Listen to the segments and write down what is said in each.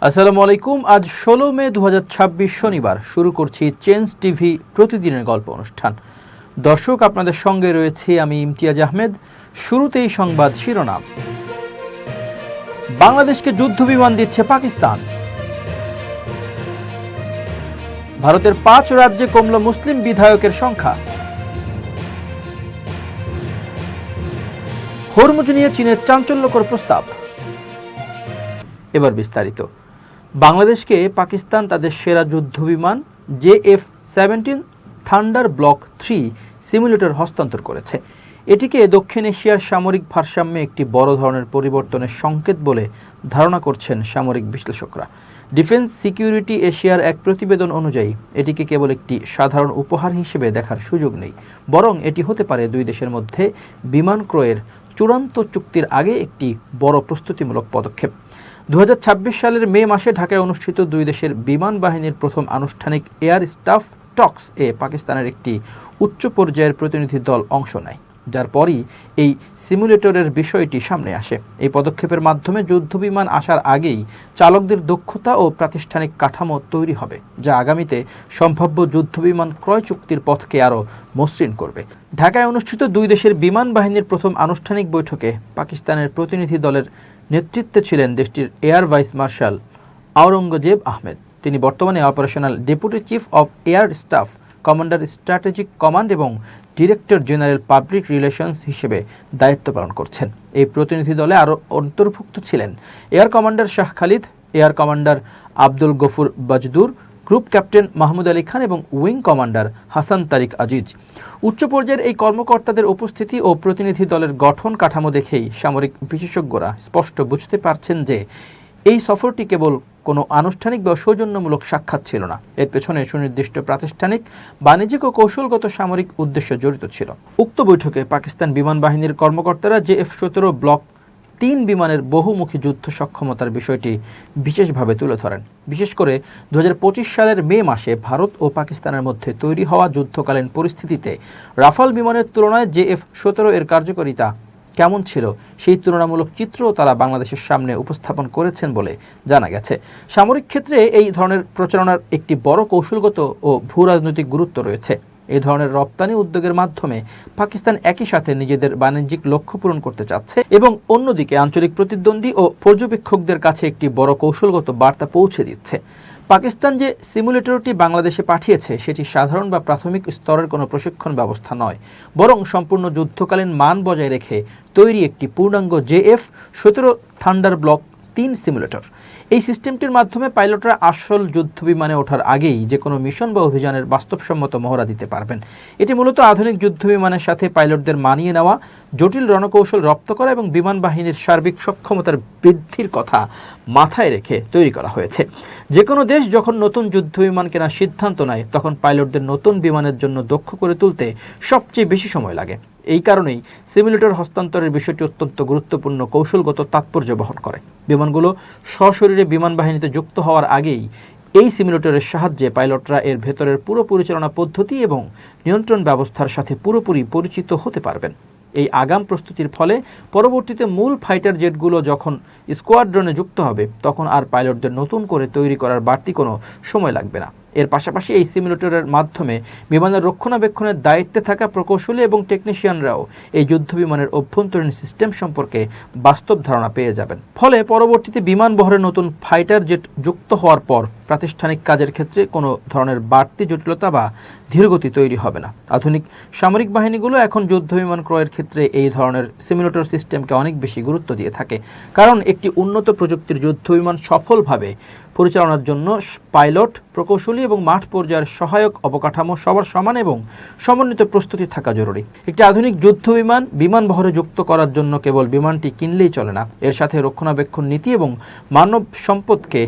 আসসালামু আলাইকুম। আজ ১৬ মে ২০২৬ শনিবার শুরু করছি চেঞ্জ টিভি প্রতিদিনের গল্প অনুষ্ঠান। দর্শক, আপনাদের সঙ্গে রয়েছে আমি ইমতিয়াজ আহমেদ। শুরুতেই সংবাদ শিরোনাম। বাংলাদেশকে যুদ্ধ বিমান দিচ্ছে পাকিস্তান। ভারতের ৫ রাজ্যে কমল মুসলিম বিধায়কের সংখ্যা। হরমুজ নিয়ে চীনের চাঞ্চল্যকর প্রস্তাব। এবার বিস্তারিত। বাংলাদেশকে পাকিস্তান তাদের সেরা যুদ্ধবিমান JF-17 থান্ডার ব্লক 3 সিমুলেটর হস্তান্তর করেছে। এটিকে দক্ষিণ এশিয়ার সামরিক ভারসাম্যে একটি বড় ধরনের পরিবর্তনের সংকেত বলে ধারণা করছেন সামরিক বিশ্লেষকরা। ডিফেন্স সিকিউরিটি এশিয়ার এক প্রতিবেদন অনুযায়ী এটিকে কেবল একটি সাধারণ উপহার হিসেবে দেখার সুযোগ নেই, বরং এটি হতে পারে দুই দেশের মধ্যে বিমান ক্রয়ের চূড়ান্ত চুক্তির আগে একটি বড় প্রস্তুতিমূলক পদক্ষেপ। ২০২৬ সালের মে মাসে ঢাকায় অনুষ্ঠিত দুই দেশের বিমান বাহিনীর প্রথম আনুষ্ঠানিক এয়ার স্টাফ টক্স এ পাকিস্তানের একটি উচ্চ পর্যায়ের প্রতিনিধি দল অংশ নেয়, যার পরই এই সিমুলেটরের বিষয়টি সামনে আসে। এই পদক্ষেপের মাধ্যমে যুদ্ধবিমান আসার আগেই চালকদের দক্ষতা ও প্রাতিষ্ঠানিক কাঠামো তৈরি হবে, যা আগামীতে সম্ভাব্য যুদ্ধবিমান ক্রয় চুক্তির পথকে আরও মসৃণ করবে। ঢাকায় অনুষ্ঠিত দুই দেশের বিমান বাহিনীর প্রথম আনুষ্ঠানিক বৈঠকে পাকিস্তানের প্রতিনিধি দলের নেতৃত্বে ছিলেন দেশটির air vice marshal Aurangzeb Ahmed. তিনি বর্তমানে operational deputy chief of air staff, commander strategic command এবং ডিরেক্টর জেনারেল পাবলিক রিলেশনস হিসেবে দায়িত্ব পালন করছেন। এই প্রতিনিধি দলে আরও অন্তর্ভুক্ত ছিলেন air commander Shah Khalid, air commander Abdul Gafoor Bajdur, group captain Mahmud Ali Khan এবং উইং কমান্ডার হাসান তারিক আজিজ। উচ্চ পর্যায়ের এই কর্মকর্তাদের উপস্থিতি ও প্রতিনিধি দলের গঠন কাঠামো দেখেই সামরিক বিশেষজ্ঞরা স্পষ্ট বুঝতে পারছেন যে এই সফরটি কেবল কোনো আনুষ্ঠানিক বা সৌজন্যমূলক সাক্ষাৎ ছিল না, এর পেছনে সুনির্দিষ্ট প্রাতিষ্ঠানিক, বাণিজ্যিক ও কৌশলগত সামরিক উদ্দেশ্য জড়িত ছিল। উক্ত বৈঠকে পাকিস্তান বিমান বাহিনীর কর্মকর্তারা JF-17 ব্লক 3 বিমানের বহুমুখী যুদ্ধ সক্ষমতার বিষয়টি বিশেষভাবে তুলে ধরেন। বিশেষ করে ২০২৫ সালের মে মাসে ভারত ও পাকিস্তানের মধ্যে তৈরি হওয়া যুদ্ধকালীন পরিস্থিতিতে রাফাল বিমানের তুলনায় JF-17 এর কার্যকারিতা কেমন ছিল সেই তুলনামূলক চিত্রও তারা বাংলাদেশের সামনে উপস্থাপন করেছেন বলে জানা গেছে। সামরিক ক্ষেত্রে এই ধরনের প্রচারণার একটি বড় কৌশলগত ও ভূরাজনৈতিক গুরুত্ব রয়েছে। এই ধরনের রপ্তানি উদ্যোগের মাধ্যমে পাকিস্তান একই সাথে নিজেদের বাণিজ্যিক লক্ষ্য পূরণ করতে চাচ্ছে এবং অন্যদিকে আঞ্চলিক প্রতিদ্বন্দ্বী ও পর্যবেক্ষকদের কাছে একটি বড় কৌশলগত বার্তা পৌঁছে দিচ্ছে। পাকিস্তান যে সিমুলেটরটি বাংলাদেশে পাঠিয়েছে সেটি সাধারণ বা প্রাথমিক স্তরের কোনো প্রশিক্ষণ ব্যবস্থা নয়, বরং সম্পূর্ণ যুদ্ধকালীন মান বজায় রেখে তৈরি একটি পূর্ণাঙ্গ JF-17 থান্ডার ব্লক 3 সিমুলেটর। এই সিস্টেমটির মাধ্যমে পাইলটরা আসল যুদ্ধ বিমানে ওঠার আগেই যে কোনো মিশন বা অভিযানের বাস্তবসম্মত মহড়া দিতে পারবেন। এটি মূলত আধুনিক যুদ্ধ বিমানের সাথে পাইলটদের মানিয়ে নেওয়া, জটিল রণকৌশল রপ্ত করা এবং বিমান বাহিনীর সার্বিক সক্ষমতার বৃদ্ধির কথা মাথায় রেখে তৈরি করা হয়েছে। যে কোনো দেশ যখন নতুন যুদ্ধ বিমান কেনার সিদ্ধান্ত নেয়, তখন পাইলটদের নতুন বিমানের জন্য দক্ষ করে তুলতে সবচেয়ে বেশি সময় লাগে। এই কারণেই সিমুলেটর হস্তান্তরের বিষয়টি অত্যন্ত গুরুত্বপূর্ণ কৌশলগত তাৎপর্য বহন করে। বিমানগুলো সশরীরে বিমান বাহিনীতে যুক্ত হওয়ার আগেই এই সিমুলেটরের সাহায্যে পাইলটরা এর ভেতরের পুরো পরিচালনা পদ্ধতি এবং নিয়ন্ত্রণ ব্যবস্থার সাথে পুরোপুরি পরিচিত হতে পারবেন। এই আগাম প্রস্তুতির ফলে পরবর্তীতে মূল ফাইটার জেটগুলো যখন স্কোয়াড্রনে যুক্ত হবে, তখন আর পাইলটদের নতুন করে তৈরি করার বাড়তি কোনো সময় লাগবে না। এর পাশাপাশি এই সিমুলেটরের মাধ্যমে বিমানের রক্ষণাবেক্ষণের দায়িত্বে থাকা প্রকৌশলী এবং টেকনিশিয়ানরাও এই যুদ্ধ বিমানের অভ্যন্তরীণ সিস্টেম সম্পর্কে বাস্তব ধারণা পেয়ে যাবেন। ফলে পরবর্তীতে বিমান বহরে নতুন ফাইটার জেট যুক্ত হওয়ার পর প্রাতিষ্ঠানিক কাজের ক্ষেত্রে কোনো ধরনের বাড়তি জটিলতা বা ধীরগতি তৈরি হবে না। আধুনিক সামরিক বাহিনীগুলো এখন যুদ্ধ বিমান ক্রয়ের ক্ষেত্রে এই ধরনের সিমুলেটর সিস্টেমকে অনেক বেশি গুরুত্ব দিয়ে থাকে, কারণ একটি উন্নত প্রযুক্তির যুদ্ধ বিমান সফলভাবে পরিচালনার জন্য পাইলট, প্রকৌশলী এবং মাঠ পর্যায়ের সহায়ক অবকাঠামো সবার সমান এবং সমন্বিত প্রস্তুতি থাকা জরুরি। একটি আধুনিক যুদ্ধ বিমান বিমান বহরে যুক্ত করার জন্য কেবল বিমানটি কিনলেই চলে না, এর সাথে রক্ষণাবেক্ষণ নীতি এবং মানব সম্পদকে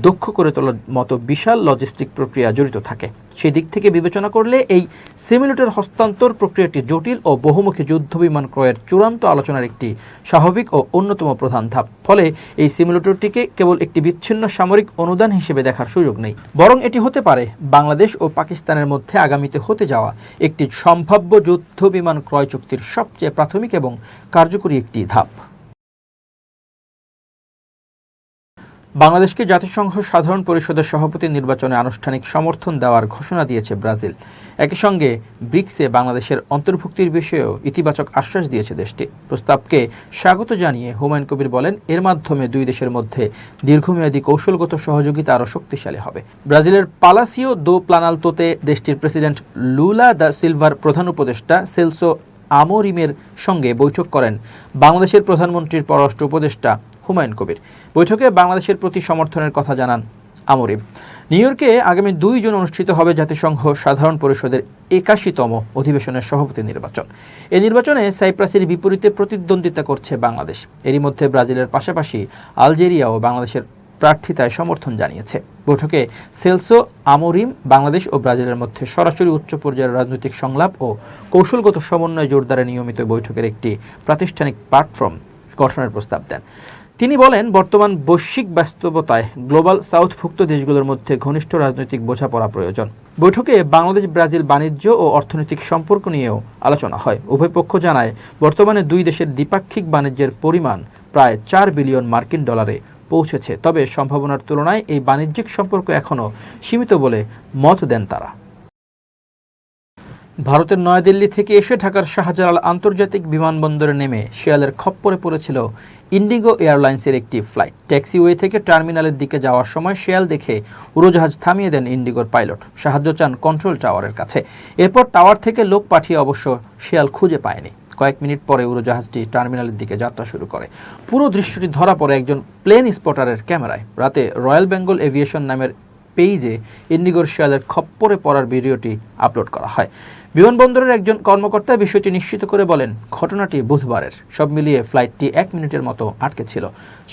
দক্ষ করে তোলার মতো বিশাল লজিস্টিক প্রক্রিয়া জড়িত থাকে। সেই দিক থেকে বিবেচনা করলে এই সিমুলেটর হস্তান্তর প্রক্রিয়াটি জটিল ও বহুমুখী যুদ্ধ বিমান ক্রয়ের চূড়ান্ত আলোচনার একটি স্বাভাবিক ও অন্যতম প্রধান ধাপ। ফলে এই সিমুলেটরটিকে কেবল একটি বিচ্ছিন্ন সামরিক অনুদান হিসেবে দেখার সুযোগ নেই, বরং এটি হতে পারে বাংলাদেশ ও পাকিস্তানের মধ্যে আগামীতে হতে যাওয়া একটি সম্ভাব্য যুদ্ধ বিমান ক্রয় চুক্তির সবচেয়ে প্রাথমিক এবং কার্যকরী একটি ধাপ। বাংলাদেশকে জাতিসংঘ সাধারণ পরিষদের সভাপতি নির্বাচনে আনুষ্ঠানিক সমর্থন দেওয়ার ঘোষণা দিয়েছে ব্রাজিল। একই সঙ্গে ব্রিক্সে বাংলাদেশের অন্তর্ভুক্তির বিষয়েও ইতিবাচক আশ্বাস দিয়েছে দেশটি। প্রস্তাবকে স্বাগত জানিয়ে হুমায়ুন কবির বলেন, এর মাধ্যমে দুই দেশের মধ্যে দীর্ঘমেয়াদী কৌশলগত সহযোগিতা আরও শক্তিশালী হবে। ব্রাজিলের পালাসিও দো প্লানালতোতে দেশটির প্রেসিডেন্ট লুলা দা সিলভার প্রধান উপদেষ্টা সেলসো আমোরিমের সঙ্গে বৈঠক করেন বাংলাদেশের প্রধানমন্ত্রীর পররাষ্ট্র উপদেষ্টা হুমায়ুন কবির। বৈঠকে বাংলাদেশের প্রতি সমর্থনের কথা জানান আমোরিম। নিউ ইয়র্কে আগামী 2 জুন অনুষ্ঠিত হবে জাতিসংঘ সাধারণ পরিষদের 81তম অধিবেশনের সভাপতি নির্বাচন। এই নির্বাচনে সাইপ্রাসের বিপরীতে প্রতিদ্বন্দ্বিতা করছে বাংলাদেশ। এরই মধ্যে ব্রাজিলের পাশাপাশি আলজেরিয়াও বাংলাদেশের প্রার্থিতায় সমর্থন জানিয়েছে। বৈঠকে সেলসো আমোরিম বাংলাদেশ ও ব্রাজিলের মধ্যে সরাসরি উচ্চ পর্যায়ের রাজনৈতিক সংলাপ ও কৌশলগত সমন্বয় জোরদারে নিয়মিত বৈঠকের একটি প্রাতিষ্ঠানিক প্ল্যাটফর্ম গঠনের প্রস্তাব দেন। তিনি বলেন, বর্তমান বৈশ্বিক বাস্তবতায় গ্লোবাল সাউথভুক্ত দেশগুলোর মধ্যে ঘনিষ্ঠ রাজনৈতিক বোঝাপড়া প্রয়োজন। বৈঠকে বাংলাদেশ ব্রাজিল বাণিজ্য ও অর্থনৈতিক সম্পর্ক নিয়েও আলোচনা হয়। উভয় পক্ষ জানায়, বর্তমানে দুই দেশের দ্বিপাক্ষিক বাণিজ্যের পরিমাণ প্রায় 4 বিলিয়ন মার্কিন ডলারে পৌঁছেছে। তবে সম্ভাবনার তুলনায় এই বাণিজ্যিক সম্পর্ক এখনও সীমিত বলে মত দেন তারা। ভারতের নয়াদিল্লি থেকে এসে ঢাকার শাহজালাল আন্তর্জাতিক বিমানবন্দরে নেমে শেয়ালের খপ্পরে পড়েছিল ইন্ডিগো এয়ারলাইন্সের একটি ফ্লাইট। ট্যাক্সিওয়ে থেকে টার্মিনালের দিকে যাওয়ার সময় শেয়াল দেখে উড়োজাহাজ থামিয়ে দেন ইন্ডিগোর পাইলট। সাহায্য চান কন্ট্রোল টাওয়ারের কাছে। এরপর টাওয়ার থেকে লোক পাঠিয়ে অবশ্য শেয়াল খুঁজে পায়নি। কয়েক মিনিট পরে উড়োজাহাজটি টার্মিনালের দিকে যাত্রা শুরু করে। পুরো দৃশ্যটি ধরা পড়ে একজন প্লেন স্পটারের ক্যামেরায়। রাতে রয়্যাল বেঙ্গল এভিয়েশন নামের পেইজে ইন্ডিগোর শেয়ালের খপ্পরে পড়ার ভিডিওটি আপলোড করা হয়। বিমানবন্দরের একজন কর্মকর্তা বিষয়টি নিশ্চিত করে বলেন, ঘটনাটি বুধবারের। সব মিলিয়ে ফ্লাইটটি 1 মিনিটের মতো আটকে ছিল।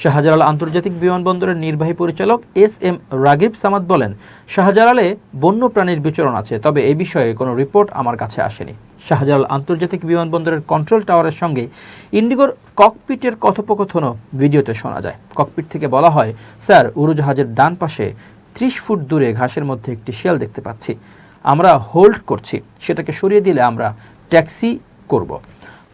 শাহজালাল আন্তর্জাতিক বিমানবন্দরের নির্বাহী পরিচালক এস.এম. রাগিব সামাদ বলেন, শাহজালালে বন্য প্রাণীর বিচরণ আছে, তবে এই বিষয়ে কোনো রিপোর্ট আমার কাছে আসেনি। শাহজালাল আন্তর্জাতিক বিমানবন্দরের কন্ট্রোল টাওয়ারের সঙ্গে ইন্ডিগোর ককপিটের কথোপকথনও ভিডিওতে শোনা যায়। ককপিট থেকে বলা হয়, স্যার, উড়োজাহাজের ডান পাশে 30 ফুট দূরে ঘাসের মধ্যে একটি শেয়াল দেখতে পাচ্ছি। আমরা হোল্ড করছি, সেটাকে সরিয়ে দিলে আমরা ট্যাক্সি করব।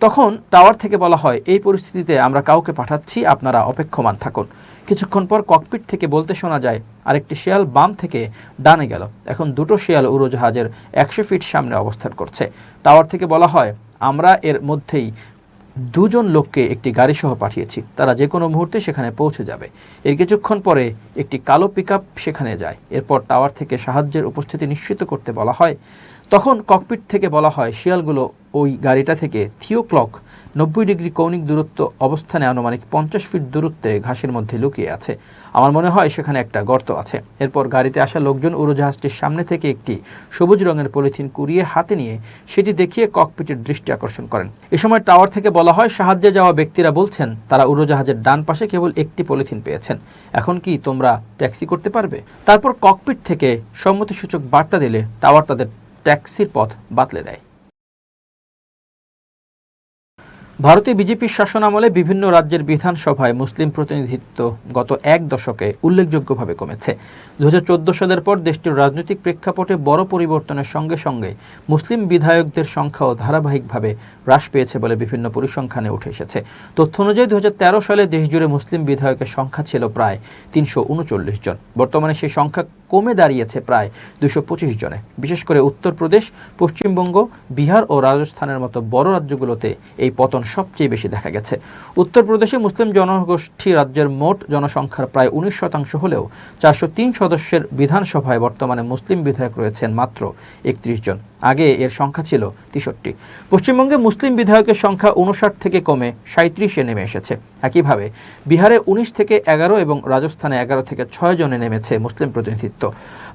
তখন টাওয়ার থেকে বলা হয়, এই পরিস্থিতিতে আমরা কাউকে পাঠাচ্ছি, আপনারা অপেক্ষমান থাকুন। কিছুক্ষণ পর ককপিট থেকে বলতে শোনা যায়, আরেকটি শেয়াল বাম থেকে ডানে গেল। এখন দুটো শেয়াল উড়োজাহাজের 100 ফিট সামনে অবস্থান করছে। টাওয়ার থেকে বলা হয়, আমরা এর মধ্যেই 2 জন লোককে একটি গাড়ি সহ পাঠিয়েছি, তারা যে কোনো মুহূর্তে সেখানে পৌঁছে যাবে। এর কিছুক্ষণ পরে একটি কালো পিকআপ সেখানে যায়। এরপর টাওয়ার থেকে সাহায্যের উপস্থিতি নিশ্চিত করতে বলা হয়। তখন ককপিট থেকে বলা হয়, শিয়ালগুলো ওই গাড়িটা থেকে থিও ক্লক 90 ডিগ্রি কৌণিক দূরত্ব অবস্থানে আনুমানিক 50 ফিট দূরত্বে ঘাসের মধ্যে লুকিয়ে আছে। আমার মনে হয় সেখানে একটা গর্ত আছে। এরপর গাড়িতে আসা লোকজন উড়োজাহাজটির সামনে থেকে একটি সবুজ রঙের পলিথিন কুড়িয়ে হাতে নিয়ে সেটি দেখিয়ে ককপিটের দৃষ্টি আকর্ষণ করেন। এ সময় টাওয়ার থেকে বলা হয়, সাহায্যে যাওয়া ব্যক্তিরা বলছেন তারা উড়োজাহাজের ডান পাশে কেবল একটি পলিথিন পেয়েছেন। এখন কি তোমরা ট্যাক্সি করতে পারবে? তারপর ককপিট থেকে সম্মতিসূচক বার্তা দিলে টাওয়ার তাদের ট্যাক্সির পথ বাতলে দেয়। ভারতে বিজেপির শাসনামলে বিভিন্ন রাজ্যের বিধানসভায় মুসলিম প্রতিনিধিত্ব গত 1 দশকে উল্লেখযোগ্যভাবে কমেছে। 2014 সালের পর দেশটির রাজনৈতিক প্রেক্ষাপটে বড় পরিবর্তনের সঙ্গে সঙ্গে মুসলিম বিধায়কদের সংখ্যাও ধারাবাহিকভাবে হ্রাস পেয়েছে বলে বিভিন্ন পরিসংখ্যানে উঠে এসেছে। তথ্য অনুযায়ী 2013 সালে দেশজুড়ে মুসলিম বিধায়কের সংখ্যা ছিল প্রায় 339 জন। বর্তমানে সেই সংখ্যা কমে দাঁড়িয়েছে প্রায় 225 জনে। বিশেষ করে উত্তরপ্রদেশ, পশ্চিমবঙ্গ, বিহার ও রাজস্থানের মতো বড় রাজ্যগুলোতে এই পতন সবচেয়ে বেশি দেখা গেছে। উত্তরপ্রদেশে মুসলিম জনগোষ্ঠী রাজ্যের মোট জনসংখ্যার প্রায় 19% হলেও 403 সদস্যের বিধানসভায় বর্তমানে মুসলিম বিধায়ক রয়েছেন মাত্র 31 জন। আগে এর সংখ্যা ছিল 63। পশ্চিমবঙ্গে মুসলিম বিধায়কের সংখ্যা 59 থেকে কমে 37-এ নেমে এসেছে। একইভাবে বিহারে 19 থেকে 11 এবং রাজস্থানে 11 থেকে 6 জনে নেমেছে মুসলিম প্রতিনিধিত্ব।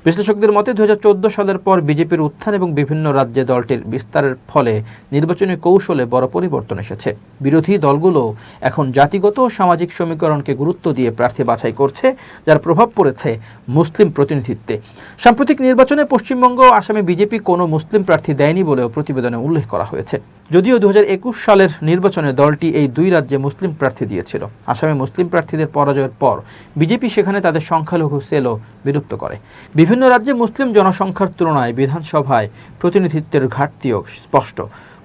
বিশ্লেষকদের মতে 2014 সালের পর বিজেপির উত্থান এবং বিভিন্ন রাজ্যে দলটির বিস্তারের ফলে নির্বাচনী কৌশলে বড় পরিবর্তন এসেছে। বিরোধী দলগুলো এখন জাতিগত ও সামাজিক সমীকরণকে গুরুত্ব দিয়ে প্রার্থী বাছাই করছে, যার প্রভাব পড়েছে মুসলিম প্রতিনিধিত্বে। সাম্প্রতিক নির্বাচনে পশ্চিমবঙ্গ ও আসামে বিজেপি কোনো মুসলিম প্রার্থী দেয়নি বলেও প্রতিবেদনে উল্লেখ করা হয়েছে। যদিও 2021 সালের নির্বাচনে দলটি এই 2 রাজ্যে মুসলিম প্রার্থী দিয়েছিল। আসামে মুসলিম প্রার্থীদের পরাজয়ের পর বিজেপি সেখানে তাদের সংখ্যালঘু সেলও বিলুপ্ত করে। বিভিন্ন রাজ্যে মুসলিম জনসংখ্যার তুলনায় বিধানসভায় প্রতিনিধিত্বের ঘাটতিও স্পষ্ট।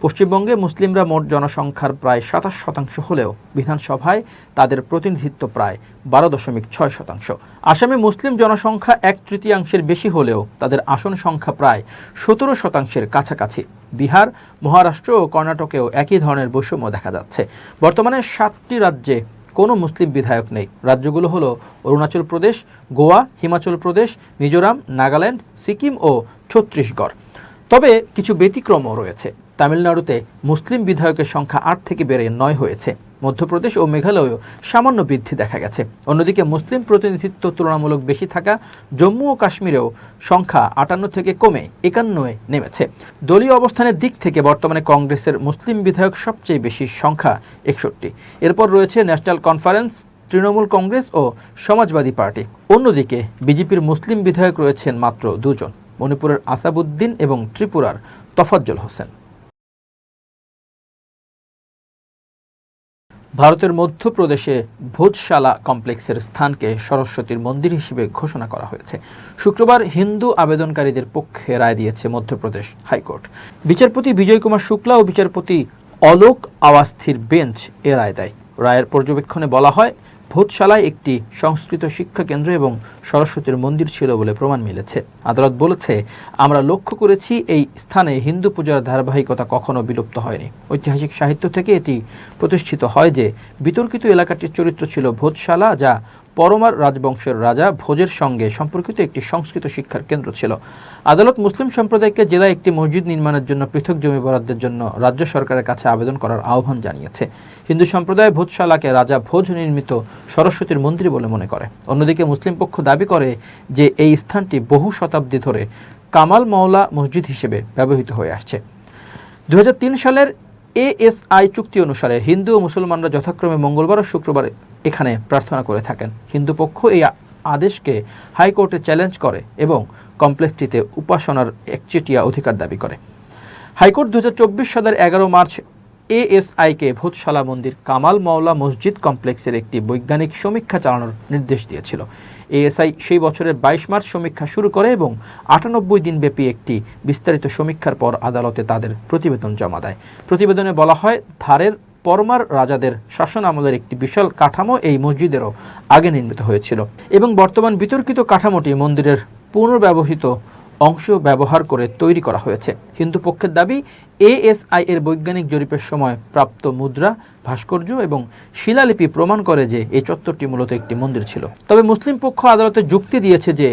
পশ্চিমবঙ্গে মুসলিমরা মোট জনসংখ্যার প্রায় ২৭% হলেও বিধানসভায় তাদের প্রতিনিধিত্ব প্রায় ১২.৬%। আসামে মুসলিম জনসংখ্যা ১/৩ বেশি হলেও তাদের আসন সংখ্যা প্রায় ১৭% কাছাকাছি। বিহার, মহারাষ্ট্র ও কর্ণাটকেও একই ধরনের বৈষম্য দেখা যাচ্ছে। বর্তমানে ৭টি রাজ্যে কোনো মুসলিম বিধায়ক নেই। রাজ্যগুলো হলো অরুণাচল প্রদেশ, গোয়া, হিমাচল প্রদেশ, মিজোরাম, নাগাল্যান্ড, সিকিম ও ছত্তিশগড়। তবে কিছু ব্যতিক্রমও রয়েছে। তামিলনাড়ুতে মুসলিম বিধায়কের সংখ্যা ৮ থেকে বেড়ে ৯ হয়েছে। মধ্যপ্রদেশ ও মেঘালয়েও সামান্য বৃদ্ধি দেখা গেছে। অন্যদিকে মুসলিম প্রতিনিধিত্ব তুলনামূলক বেশি থাকা জম্মু ও কাশ্মীরেও সংখ্যা ৫৮ থেকে কমে ৫১-এ নেমেছে। দলীয় অবস্থানের দিক থেকে বর্তমানে কংগ্রেসের মুসলিম বিধায়ক সবচেয়ে বেশি, সংখ্যা ৬১। এরপর রয়েছে ন্যাশনাল কনফারেন্স, তৃণমূল কংগ্রেস ও সমাজবাদী পার্টি। অন্যদিকে বিজেপির মুসলিম বিধায়ক রয়েছেন মাত্র ২ জন, মণিপুরের আসাবউদ্দিন এবং ত্রিপুরার তফাজ্জল হোসেন। ভারতের মধ্যপ্রদেশে ভোজশালা কমপ্লেক্সের স্থানকে সরস্বতীর মন্দির হিসেবে ঘোষণা করা হয়েছে। শুক্রবার হিন্দু আবেদনকারীদের পক্ষে রায় দিয়েছে মধ্যপ্রদেশ হাইকোর্ট। বিচারপতি বিজয় কুমার শুক্লা ও বিচারপতি অলোক আওয়াস্থির বেঞ্চ এ রায় দেয়। রায়ের পর্যবেক্ষণে বলা হয়, ভোজশালায় একটি সংস্কৃত শিক্ষা কেন্দ্র এবং সরস্বতীর মন্দির ছিল বলে প্রমাণ মিলেছে। আদালত বলেছে, আমরা লক্ষ্য করেছি এই স্থানে হিন্দু পূজার ধারাবাহিকতা কখনো বিলুপ্ত হয়নি। ঐতিহাসিক সাহিত্য থেকে এটি প্রতিষ্ঠিত হয় যে বিতর্কিত এলাকাটির চরিত্র ছিল ভোজশালা, যা পরমার রাজবংশের রাজা ভোজের সঙ্গে সম্পর্কিত একটি সংস্কৃত শিক্ষার কেন্দ্র ছিল। আদালত মুসলিম সম্প্রদায়কে জেলায় একটি মসজিদ নির্মাণের জন্য পৃথক জমি বরাদ্দের জন্য রাজ্য সরকারের কাছে আবেদন করার আহ্বান জানিয়েছে। হিন্দু সম্প্রদায় ভোজশালাকে রাজা ভোজ নির্মিত সরস্বতীর মন্দির বলে মনে করে। অন্যদিকে মুসলিম পক্ষ দাবি করে যে এই স্থানটি বহু শতাব্দী ধরে কামাল মওলা মসজিদ হিসেবে ব্যবহৃত হয়ে আসছে। ২০০৩ সালের এএসআই চুক্তি অনুসারে হিন্দু ও মুসলমানরা যথাক্রমে মঙ্গলবার ও শুক্রবার এখানে প্রার্থনা করে থাকেন। হিন্দু পক্ষ এই আদেশকে হাইকোর্টে চ্যালেঞ্জ করে এবং কমপ্লেক্সটিতে উপাসনার একচেটিয়া অধিকার দাবি করে। হাইকোর্ট ২০২৪ সালের ১১ মার্চ এএসআইকে ভোজশালা মন্দির কামাল মওলা মসজিদ কমপ্লেক্সের একটি বৈজ্ঞানিক সমীক্ষা চালানোর নির্দেশ দিয়েছিল। এএসআই সেই বছরের ২২ মার্চ সমীক্ষা শুরু করে এবং ৯৮ দিনব্যাপী একটি বিস্তারিত সমীক্ষার পর আদালতে তাদের প্রতিবেদন জমা দেয়। প্রতিবেদনে বলা হয়, ধারের পরমার রাজাদের শাসন আমলের একটি বিশাল কাঠামো এই মসজিদেরও আগে নির্মিত হয়েছিল এবং বর্তমান বিতর্কিত কাঠামোটি মন্দিরের পুনর্ব্যবহৃত অংশ ব্যবহার করে তৈরি করা হয়েছে। হিন্দু পক্ষের দাবি, এএসআই এর বৈজ্ঞানিক জরিপের সময় প্রাপ্ত মুদ্রা, ভাস্কর্য এবং শিলালিপি প্রমাণ করে যে এই চত্বরটি মূলত একটি মন্দির ছিল। তবে মুসলিম পক্ষ আদালতে যুক্তি দিয়েছে যে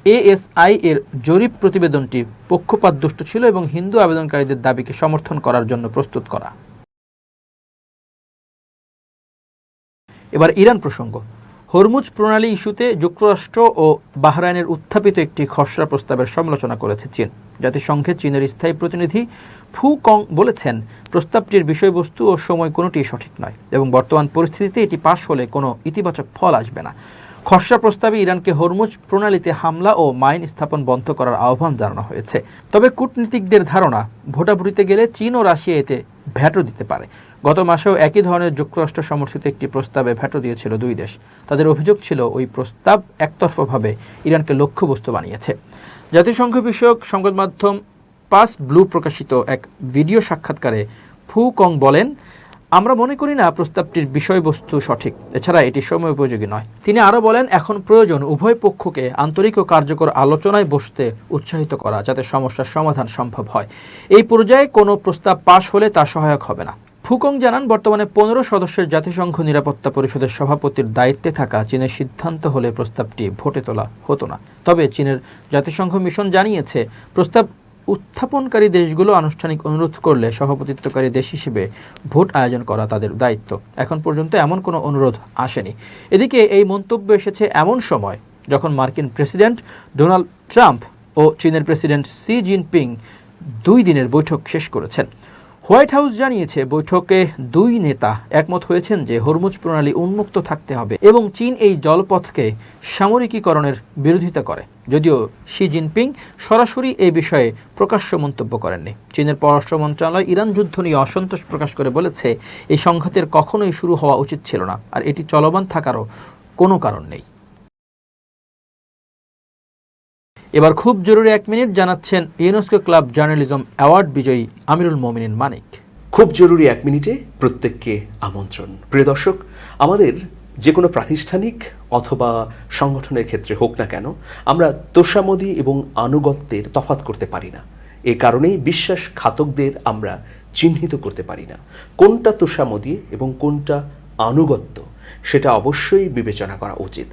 এএসআই এর জরিপ প্রতিবেদনটি পক্ষপাতদুষ্ট ছিল এবং হিন্দু আবেদনকারীদের দাবিকে সমর্থন করার জন্য প্রস্তুত করা। এবার ইরান প্রসঙ্গ। হরমুজ প্রণালী ইস্যুতে যুক্তরাষ্ট্র ও বাহরাইনের উত্থাপিত একটি খসড়া প্রস্তাবের সমালোচনা করেছে চীন। জাতিসংঘে চীনের স্থায়ী প্রতিনিধি ফু কং বলেছেন, প্রস্তাবটির বিষয়বস্তু ও সময় কোনোটি সঠিক নয় এবং বর্তমান পরিস্থিতিতে এটি পাশ হলে কোনো ইতিবাচক ফল আসবে না। খসড়া প্রস্তাবে ইরানকে হরমুজ প্রণালীতে হামলা ও মাইন স্থাপন বন্ধ করার আহ্বান জানানো হয়েছে। তবে কূটনীতিকদের ধারণা, ভোটাভুটিতে গেলে চীন ও রাশিয়া এতে ভ্যাটও দিতে পারে। গত মাসেও একই ধরনের যুক্তরাষ্ট্র সমর্থিত একটি প্রস্তাবে ভ্যাটও দিয়েছিল দুই দেশ। তাদের অভিযোগ ছিল, ওই প্রস্তাব একতরফাভাবে ইরানকে লক্ষ্যবস্তু বানিয়েছে। জাতিসংঘ বিষয়ক সংবাদ মাধ্যম পাস ব্লু প্রকাশিত এক ভিডিও সাক্ষাৎকারে ফু কং বলেন, আমরা মনে করি না প্রস্তাবটির বিষয়বস্তু সঠিক, এছাড়া এটি সময় উপযোগী নয়। তিনি আরও বলেন, এখন প্রয়োজন উভয় পক্ষকে আন্তরিক ও কার্যকর আলোচনায় বসতে উৎসাহিত করা, যাতে সমস্যার সমাধান সম্ভব হয়। এই পর্যায়ে কোনো প্রস্তাব পাশ হলে তা সহায়ক হবে না। ফুকং জানান, বর্তমানে ১৫ সদস্যের জাতিসংঘ নিরাপত্তা পরিষদের সভাপতির দায়িত্বে থাকা চীনের সিদ্ধান্ত হলে প্রস্তাবটি ভোটে তোলা হতো না। তবে চীনের জাতিসংঘ মিশন জানিয়েছে, প্রস্তাব উত্থাপনকারী দেশগুলো আনুষ্ঠানিক অনুরোধ করলে সভাপতিত্বকারী দেশ হিসেবে ভোট আয়োজন করা তাদের দায়িত্ব। এখন পর্যন্ত এমন কোনো অনুরোধ আসেনি। এদিকে এই মন্তব্য এসেছে এমন সময় যখন মার্কিন প্রেসিডেন্ট ডোনাল্ড ট্রাম্প ও চীনের প্রেসিডেন্ট শি জিনপিং ২ দিনের বৈঠক শেষ করেছেন। হোয়াইট হাউস জানিয়েছে, বৈঠকে দুই নেতা একমত হয়েছেন যে হরমুজ প্রণালী উন্মুক্ত থাকতে হবে এবং চীন এই জলপথকে সামরিকীকরণের বিরোধিতা করে। যদিও শি জিনপিং সরাসরি এই বিষয়ে প্রকাশ্য মন্তব্য করেননি। চীনের পররাষ্ট্র মন্ত্রণালয় ইরান যুদ্ধ নিয়ে অসন্তোষ প্রকাশ করে বলেছে, এই সংঘাতের কখনোই শুরু হওয়া উচিত ছিল না, আর এটি চলমান থাকারও কোনো কারণ নেই। এবার খুব জরুরি 1 মিনিট জানাচ্ছেন ইউনেস্কো ক্লাব জার্নালিজম অ্যাওয়ার্ড বিজয়ী আমিরুল মোমিনিন মানিক। খুব জরুরি 1 মিনিটে প্রত্যেককে আমন্ত্রণ। প্রিয় দর্শক, আমাদের যে কোনো প্রাতিষ্ঠানিক অথবা সংগঠনের ক্ষেত্রে হোক না কেন, আমরা তোষামোদী এবং আনুগত্যের তফাৎ করতে পারি না। এ কারণেই বিশ্বাসঘাতকদের আমরা চিহ্নিত করতে পারি না। কোনটা তোষামোদী এবং কোনটা আনুগত্য সেটা অবশ্যই বিবেচনা করা উচিত।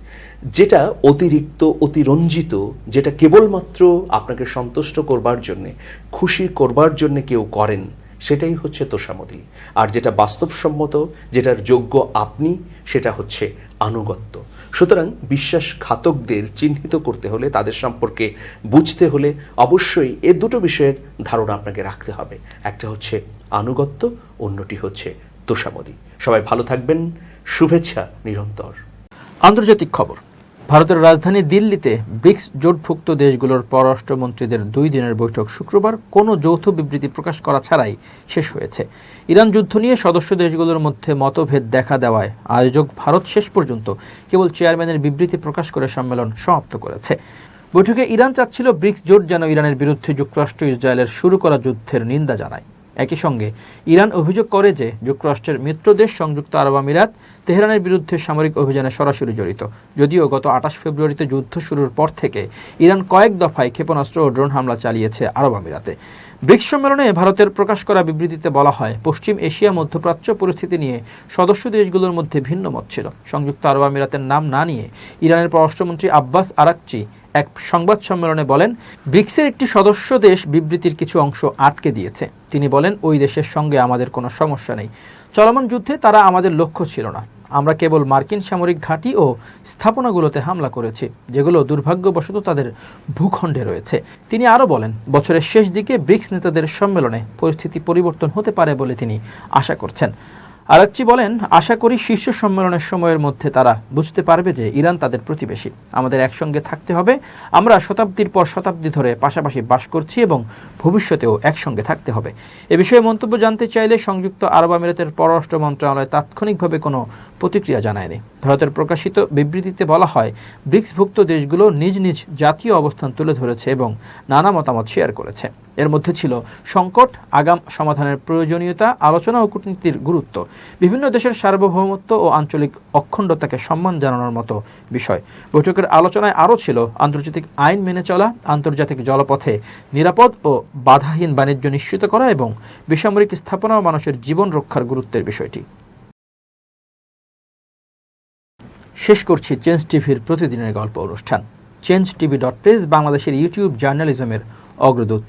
যেটা অতিরিক্ত, অতিরঞ্জিত, যেটা কেবলমাত্র আপনাকে সন্তুষ্ট করবার জন্যে, খুশি করবার জন্যে কেউ করেন, সেটাই হচ্ছে তোষামোদী। আর যেটা বাস্তবসম্মত, যেটার যোগ্য আপনি, সেটা হচ্ছে আনুগত্য। সুতরাং বিশ্বাসঘাতকদের চিহ্নিত করতে হলে, তাদের সম্পর্কে বুঝতে হলে অবশ্যই এ দুটো বিষয়ের ধারণা আপনাকে রাখতে হবে। একটা হচ্ছে আনুগত্য, অন্যটি হচ্ছে তোষামোদী। সবাই ভালো থাকবেন, শুভেচ্ছা নিরন্তর। আন্তর্জাতিক খবর। ভারতের রাজধানী দিল্লিতে ব্রিক্স জোটভুক্ত দেশগুলোর পররাষ্ট্রমন্ত্রীদের 2 দিনের বৈঠক শুক্রবার কোনো যৌথ বিবৃতি প্রকাশ করা ছাড়াই শেষ হয়েছে। ইরান যুদ্ধ নিয়ে সদস্য দেশগুলোর মধ্যে মতভেদ দেখা দেওয়ায় আয়োজক ভারত শেষ পর্যন্ত কেবল চেয়ারম্যানের বিবৃতি প্রকাশ করে সম্মেলন সমাপ্ত করেছে। বৈঠকে ইরান চাচ্ছিল ব্রিক্স জোট যেন ইরানের বিরুদ্ধে যুক্তরাষ্ট্র ইসরায়েলের শুরু করা যুদ্ধের নিন্দা জানায়। একই সঙ্গে ইরান অভিযোগ করে যে যুক্তরাষ্ট্রের মিত্র দেশ সংযুক্ত আরব আমিরাত তেহরানের বিরুদ্ধে সামরিক অভিযানে সরাসরি জড়িত। যদিও গত 28 ফেব্রুয়ারিতে যুদ্ধ শুরুর পর থেকে ইরান কয়েক দফায় ক্ষেপণাস্ত্র ও ড্রোন হামলা চালিয়েছে আরব আমিরাতে। ব্রিক্স সম্মেলনে ভারতের প্রকাশ করা বিবৃতিতে বলা হয়, পশ্চিম এশিয়া মধ্যপ্রাচ্য পরিস্থিতি নিয়ে সদস্য দেশগুলোর মধ্যে ভিন্ন মত ছিল। সংযুক্ত আরব আমিরাতের নাম না নিয়ে ইরানের পররাষ্ট্রমন্ত্রী আব্বাস আরাকচি এক সংবাদ সম্মেলনে বলেন, ব্রিক্সের একটি সদস্য দেশ বিবৃতির কিছু অংশ আটকে দিয়েছে। তিনি বলেন, ওই দেশের সঙ্গে আমাদের কোনো সমস্যা নেই। চলমান যুদ্ধে তারা আমাদের লক্ষ্য ছিল না। আমরা কেবল মার্কিন সামরিক ঘাঁটি ও স্থাপনাগুলোতে হামলা করেছি, যেগুলো দুর্ভাগ্যবশত তাদের ভূখণ্ডে রয়েছে। তিনি আরও বলেন, বছরের শেষ দিকে ব্রিক্স নেতাদের সম্মেলনে পরিস্থিতি পরিবর্তন হতে পারে বলে তিনি আশা করছেন। আরাকচি বলেন, আশা করি শীর্ষ সম্মেলনের সময়ের মধ্যে তারা বুঝতে পারবে যে ইরান তাদের প্রতিবেশী। আমাদের একসঙ্গে থাকতে হবে। আমরা শতাব্দীর পর শতাব্দী ধরে পাশাপাশি বাস করছি এবং ভবিষ্যতেও একসঙ্গে থাকতে হবে। এ বিষয়ে মন্তব্য জানতে চাইলে সংযুক্ত আরব আমিরাতের পররাষ্ট্র মন্ত্রণালয় তাৎক্ষণিকভাবে কোনো প্রতিক্রিয়া জানায়নি। ভারতের প্রকাশিত বিবৃতিতে বলা হয়, ব্রিক্সভুক্ত দেশগুলো নিজ নিজ জাতীয় অবস্থান তুলে ধরেছে এবং নানা মতামত শেয়ার করেছে। এর মধ্যে ছিল সংকট, আগাম সমাধানের প্রয়োজনীয়তা, আলোচনা ও কূটনীতির গুরুত্ব, বিভিন্ন দেশের সার্বভৌমত্ব ও আঞ্চলিক অখণ্ডতাকে সম্মান জানানোর মতো বিষয়। বৈঠকের আলোচনায় আরও ছিল আন্তর্জাতিক আইন মেনে চলা, আন্তর্জাতিক জলপথে নিরাপদ ও বাধাহীন বাণিজ্য নিশ্চিত করা এবং বেসামরিক স্থাপনা ও মানুষের জীবন রক্ষার গুরুত্বের বিষয়টি। শেষ করছি চেঞ্জ টিভির প্রতিদিনের গল্প অনুষ্ঠান। changetv.press বাংলাদেশের ইউটিউব জার্নালিজমের অগ্রদূত।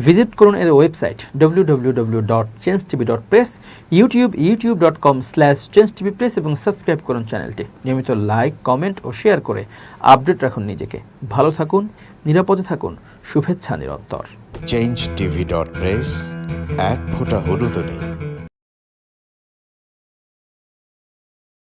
ভিজিট করুন এর ওয়েবসাইট www.changetv.press, ইউটিউব youtube.com/changetvpress এবং সাবস্ক্রাইব করুন চ্যানেলটি। নিয়মিত লাইক, কমেন্ট ও শেয়ার করে আপডেট রাখুন নিজেকে। ভালো থাকুন, নিরাপদে থাকুন, শুভেচ্ছা নিরন্তর। changetv.press, এক ফোঁটা হলুদও নেই।